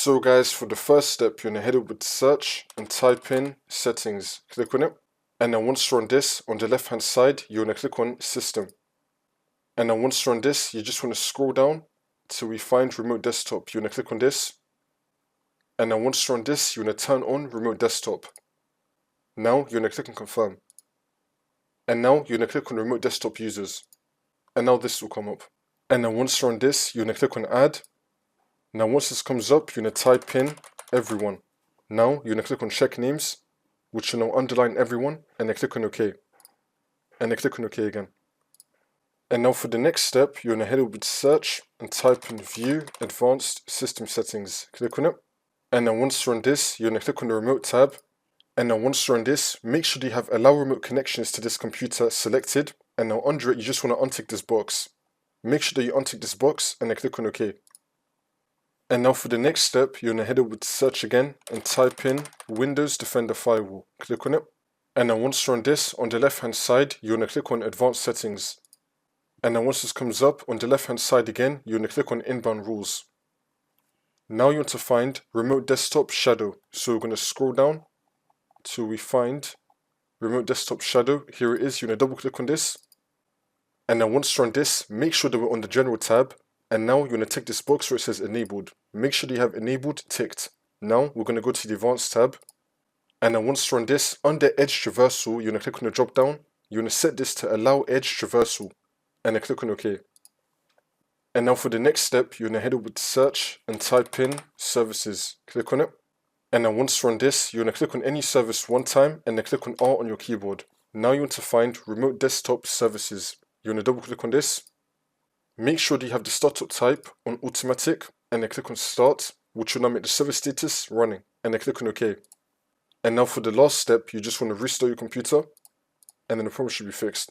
So guys, for the first step, you're gonna head over to search and type in settings. Click on it. And then once you're on this, on the left hand side, you're gonna click on system. And then once you're on this, you just wanna scroll down till we find remote desktop. You're gonna click on this. And then once you're on this, you're gonna turn on remote desktop. Now you're gonna click on confirm. And now you're gonna click on remote desktop users. And now this will come up. And then once you're on this, you're gonna click on add. Now once this comes up, you're gonna type in everyone. Now you're gonna click on check names, which will now underline everyone, and then click on OK. And then click on OK again. And now for the next step, you're gonna head over to search and type in view advanced system settings. Click on it. And then once you're on this, you're gonna click on the remote tab. And now once you're on this, make sure that you have allow remote connections to this computer selected. And now under it, you just wanna untick this box. Make sure that you untick this box and then click on OK. And now for the next step, you're gonna head over to search again and type in Windows Defender Firewall. Click on it. And then once you're on this, on the left hand side, you're gonna click on Advanced Settings. And then once this comes up, on the left hand side again, you're gonna click on Inbound Rules. Now you want to find Remote Desktop Shadow. So we're gonna scroll down till we find Remote Desktop Shadow. Here it is. You're gonna double click on this. And then once you're on this, make sure that we're on the General tab. And now you're going to tick this box where it says enabled. Make sure that you have enabled ticked. Now we're going to go to the advanced tab. And then once you're on this, under edge traversal, you're going to click on the drop down. You're going to set this to allow edge traversal. And then click on OK. And now for the next step, you're going to head over to search and type in services. Click on it. And then once you're on this, you're going to click on any service one time and then click on R on your keyboard. Now you want to find remote desktop services. You're going to double click on this. Make sure that you have the startup type on automatic and then click on start, which will now make the service status running, and then click on OK. And now for the last step, you just want to restart your computer and then the problem should be fixed.